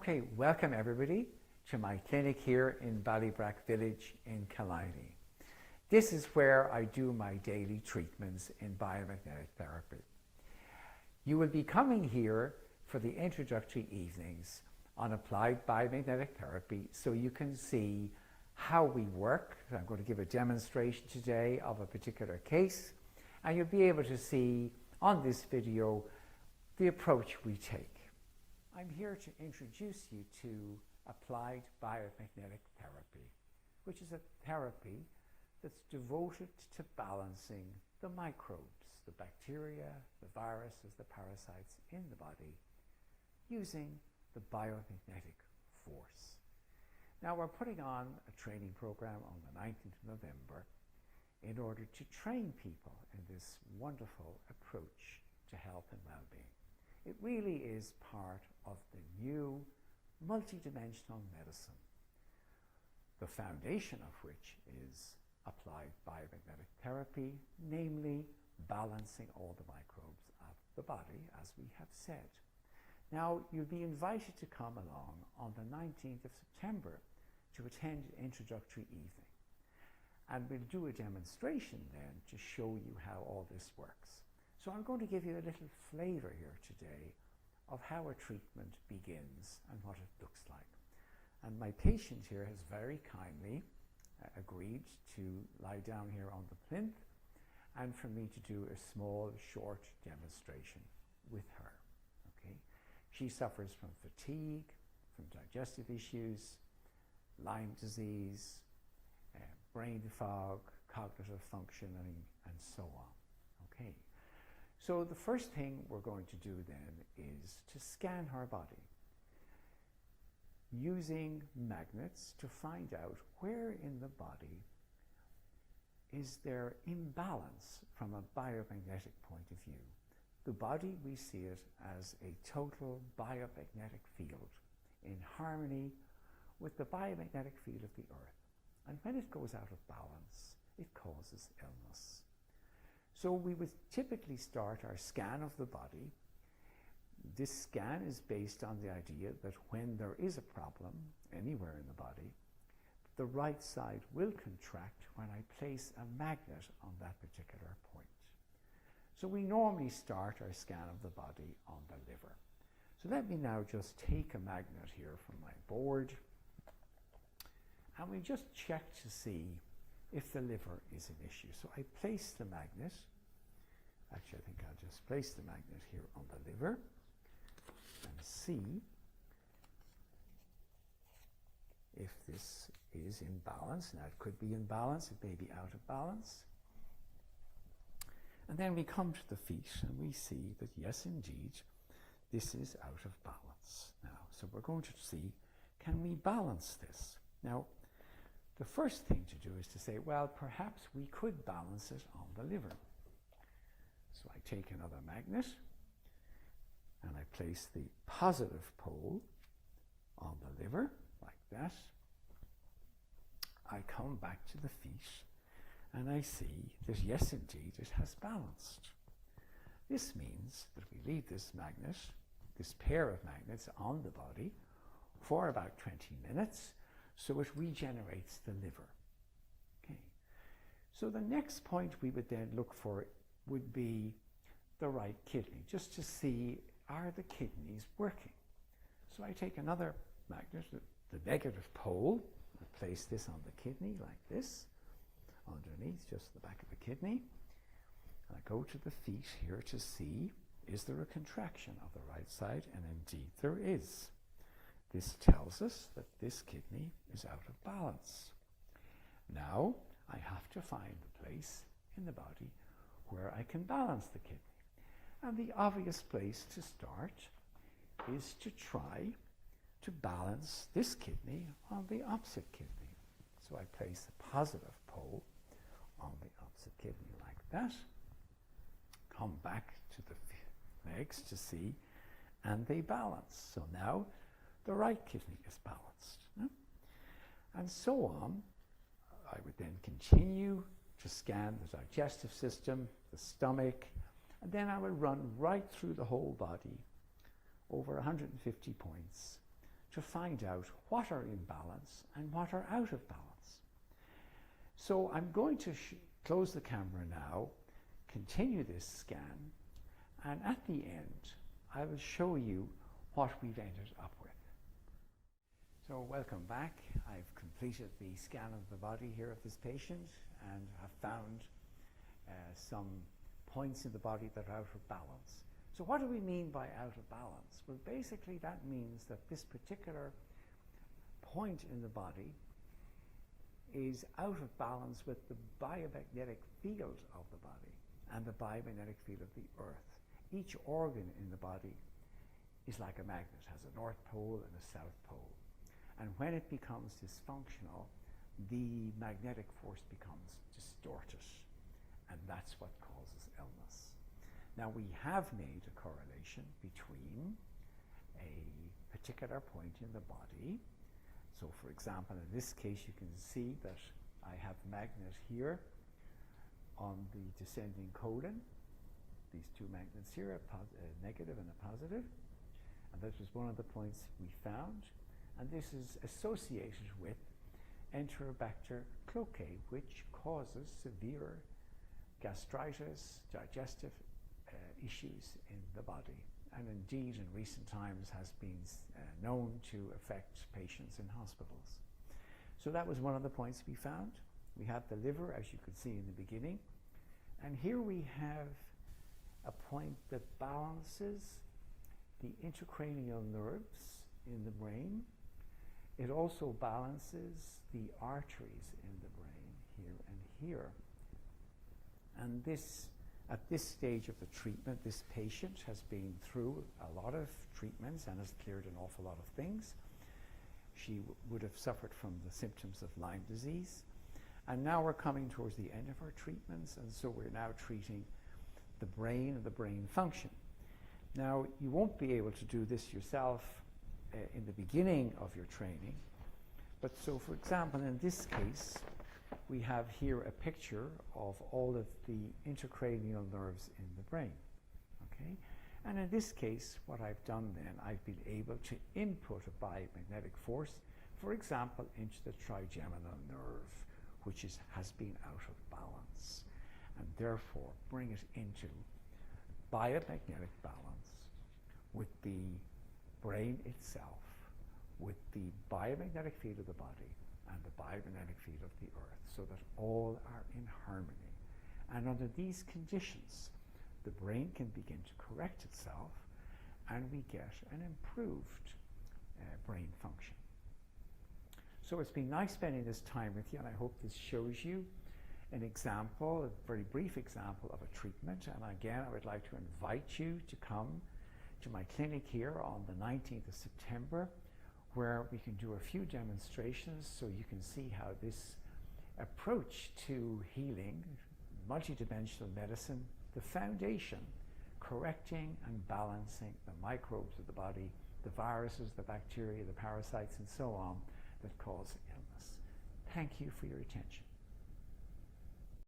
Okay, welcome everybody to my clinic here in Ballybrack Village in Killiney. This is where I do my daily treatments in biomagnetic therapy. You will be coming here for the introductory evenings on applied biomagnetic therapy so you can see how we work. I'm going to give a demonstration today of a particular case, and you'll be able to see on this video the approach we take. I'm here to introduce you to applied biomagnetic therapy, which is a therapy that's devoted to balancing the microbes, the bacteria, the viruses, the parasites in the body, using the biomagnetic force. Now we're putting on a training program on the 19th of November in order to train people in this wonderful approach to health and well-being. It really is part of the new multidimensional medicine, the foundation of which is applied biomagnetic therapy, namely balancing all the microbes of the body, as we have said. Now, you'll be invited to come along on the 19th of September to attend an introductory evening. And we'll do a demonstration then to show you how all this works. So I'm going to give you a little flavor here today of how a treatment begins and what it looks like. And my patient here has very kindly agreed to lie down here on the plinth and for me to do a small, short demonstration with her. Okay? She suffers from fatigue, from digestive issues, Lyme disease, brain fog, cognitive functioning, and so on. Okay? So the first thing we're going to do then is to scan her body using magnets to find out where in the body is there imbalance from a biomagnetic point of view. The body, we see it as a total biomagnetic field in harmony with the biomagnetic field of the Earth. And when it goes out of balance, it causes illness. So we would typically start our scan of the body. This scan is based on the idea that when there is a problem anywhere in the body, the right side will contract when I place a magnet on that particular point. So we normally start our scan of the body on the liver. So let me now just take a magnet here from my board, and we just check to see if the liver is an issue. So I place the magnet. Actually, I think I'll just place the magnet here on the liver and see if this is in balance. Now, it could be in balance, it may be out of balance. And then we come to the feet and we see that, yes, indeed, this is out of balance. Now, so we're going to see, can we balance this? Now, the first thing to do is to say, well, perhaps we could balance it on the liver. So I take another magnet and I place the positive pole on the liver, like that. I come back to the feet and I see that, yes, indeed, it has balanced. This means that we leave this magnet, this pair of magnets on the body for about 20 minutes, so it regenerates the liver. Okay. So the next point we would then look for would be the right kidney, just to see, are the kidneys working? So I take another magnet, the negative pole, I place this on the kidney like this, underneath just the back of the kidney. And I go to the feet here to see, is there a contraction of the right side? And indeed there is. This tells us that this kidney is out of balance. Now I have to find the place in the body where I can balance the kidney. And the obvious place to start is to try to balance this kidney on the opposite kidney. So I place the positive pole on the opposite kidney like that, come back to the legs to see, and they balance. So now the right kidney is balanced. No? And so on. I would then continue to scan the digestive system, the stomach, and then I will run right through the whole body over 150 points to find out what are in balance and what are out of balance. So I'm going to close the camera now, continue this scan, and at the end I will show you what we've ended up with. So welcome back. I've completed the scan of the body here of this patient and have found some points in the body that are out of balance. So what do we mean by out of balance? Well, basically that means that this particular point in the body is out of balance with the biomagnetic field of the body and the biomagnetic field of the earth. Each organ in the body is like a magnet, has a north pole and a south pole. And when it becomes dysfunctional, the magnetic force becomes distorted, and that's what causes illness. Now, we have made a correlation between a particular point in the body. So, for example, in this case, you can see that I have the magnet here on the descending colon. These two magnets here, a negative and a positive. And this was one of the points we found. And this is associated with Enterobacter cloacae, which causes severe gastritis, digestive issues in the body, and indeed in recent times has been known to affect patients in hospitals. So that was one of the points we found. We have the liver, as you could see in the beginning, and here we have a point that balances the intracranial nerves in the brain. It also balances the arteries in the brain here and here. And this, at this stage of the treatment, this patient has been through a lot of treatments and has cleared an awful lot of things. She would have suffered from the symptoms of Lyme disease. And now we're coming towards the end of our treatments, and so we're now treating the brain and the brain function. Now, you won't be able to do this yourself in the beginning of your training, but so for example, in this case, we have here a picture of all of the intracranial nerves in the brain, okay? And in this case, what I've done then, I've been able to input a biomagnetic force, for example, into the trigeminal nerve, which has been out of balance, and therefore bring it into biomagnetic balance with the brain itself, with the biomagnetic field of the body and the biomagnetic field of the earth, so that all are in harmony. And under these conditions, the brain can begin to correct itself, and we get an improved brain function. So it's been nice spending this time with you, and I hope this shows you an example, a very brief example of a treatment. And again, I would like to invite you to come to my clinic here on the 19th of September, where we can do a few demonstrations so you can see how this approach to healing, multidimensional medicine, the foundation, correcting and balancing the microbes of the body, the viruses, the bacteria, the parasites, and so on that cause illness. Thank you for your attention.